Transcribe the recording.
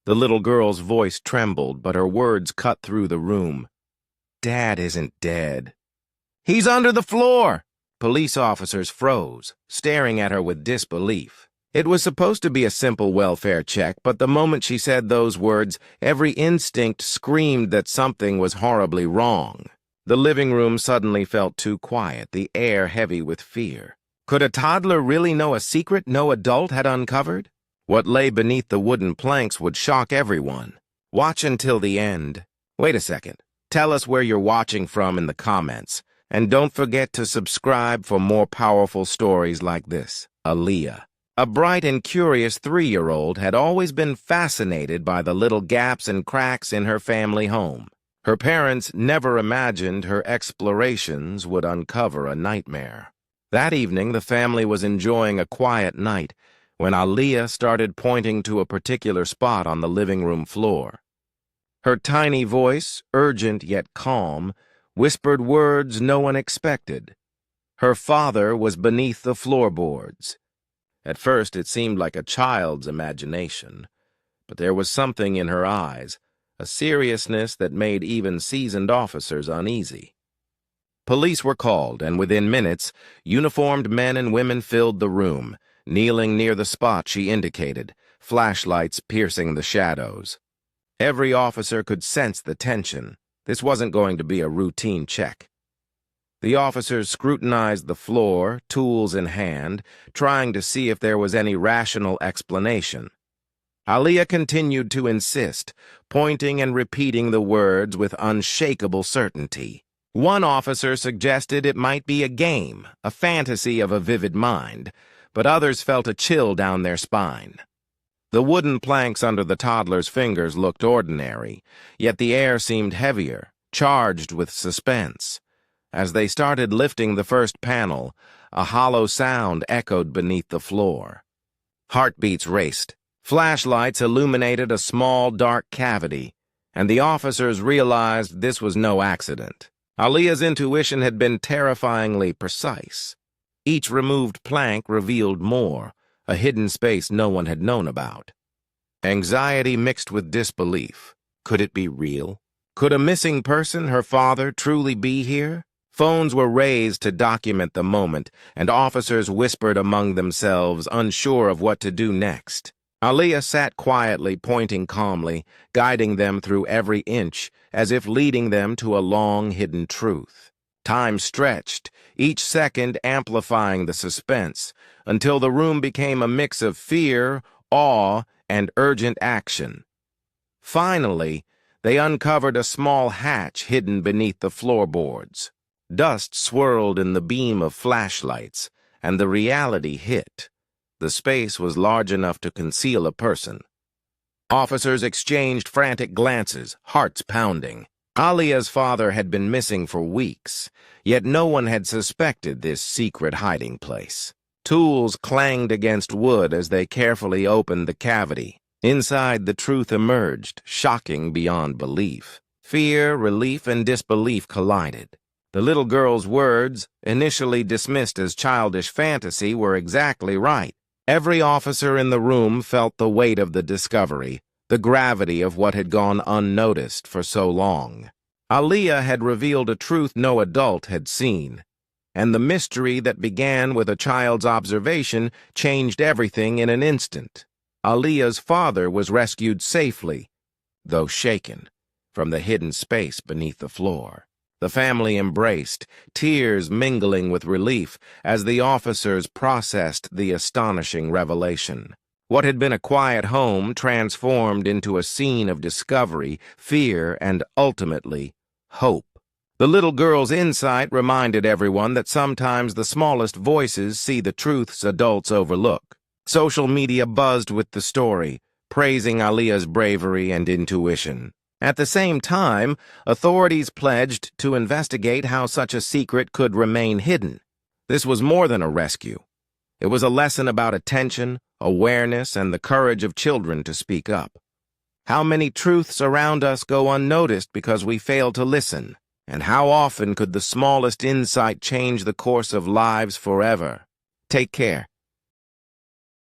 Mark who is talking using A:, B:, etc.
A: The little girl's voice trembled, but her words cut through the room. Dad isn't dead. He's under the floor! Police officers froze, staring at her with disbelief. It was supposed to be a simple welfare check, but the moment she said those words, every instinct screamed that something was horribly wrong. The living room suddenly felt too quiet, the air heavy with fear. Could a toddler really know a secret no adult had uncovered? What lay beneath the wooden planks would shock everyone. Watch until the end. Wait a second. Tell us where you're watching from in the comments. And don't forget to subscribe for more powerful stories like this. Aaliyah, a bright and curious 3-year-old, had always been fascinated by the little gaps and cracks in her family home. Her parents never imagined her explorations would uncover a nightmare. That evening, the family was enjoying a quiet night when Aaliyah started pointing to a particular spot on the living room floor. Her tiny voice, urgent yet calm, whispered words no one expected. Her father was beneath the floorboards. At first, it seemed like a child's imagination, but there was something in her eyes, a seriousness that made even seasoned officers uneasy. Police were called, and within minutes, uniformed men and women filled the room, kneeling near the spot she indicated, flashlights piercing the shadows. Every officer could sense the tension. This wasn't going to be a routine check. The officers scrutinized the floor, tools in hand, trying to see if there was any rational explanation. Aaliyah continued to insist, pointing and repeating the words with unshakable certainty. One officer suggested it might be a game, a fantasy of a vivid mind, but others felt a chill down their spine. The wooden planks under the toddler's fingers looked ordinary, yet the air seemed heavier, charged with suspense. As they started lifting the first panel, a hollow sound echoed beneath the floor. Heartbeats raced. Flashlights illuminated a small, dark cavity, and the officers realized this was no accident. Aaliyah's intuition had been terrifyingly precise. Each removed plank revealed more, a hidden space no one had known about. Anxiety mixed with disbelief. Could it be real? Could a missing person, her father, truly be here? Phones were raised to document the moment, and officers whispered among themselves, unsure of what to do next. Aaliyah sat quietly, pointing calmly, guiding them through every inch, as if leading them to a long hidden truth. Time stretched, each second amplifying the suspense, until the room became a mix of fear, awe, and urgent action. Finally, they uncovered a small hatch hidden beneath the floorboards. Dust swirled in the beam of flashlights, and the reality hit. The space was large enough to conceal a person. Officers exchanged frantic glances, hearts pounding. Aaliyah's father had been missing for weeks, yet no one had suspected this secret hiding place. Tools clanged against wood as they carefully opened the cavity. Inside, the truth emerged, shocking beyond belief. Fear, relief, and disbelief collided. The little girl's words, initially dismissed as childish fantasy, were exactly right. Every officer in the room felt the weight of the discovery, the gravity of what had gone unnoticed for so long. Aaliyah had revealed a truth no adult had seen, and the mystery that began with a child's observation changed everything in an instant. Aaliyah's father was rescued safely, though shaken, from the hidden space beneath the floor. The family embraced, tears mingling with relief as the officers processed the astonishing revelation. What had been a quiet home transformed into a scene of discovery, fear, and ultimately, hope. The little girl's insight reminded everyone that sometimes the smallest voices see the truths adults overlook. Social media buzzed with the story, praising Aaliyah's bravery and intuition. At the same time, authorities pledged to investigate how such a secret could remain hidden. This was more than a rescue. It was a lesson about attention, awareness, and the courage of children to speak up. How many truths around us go unnoticed because we fail to listen? And how often could the smallest insight change the course of lives forever? Take care.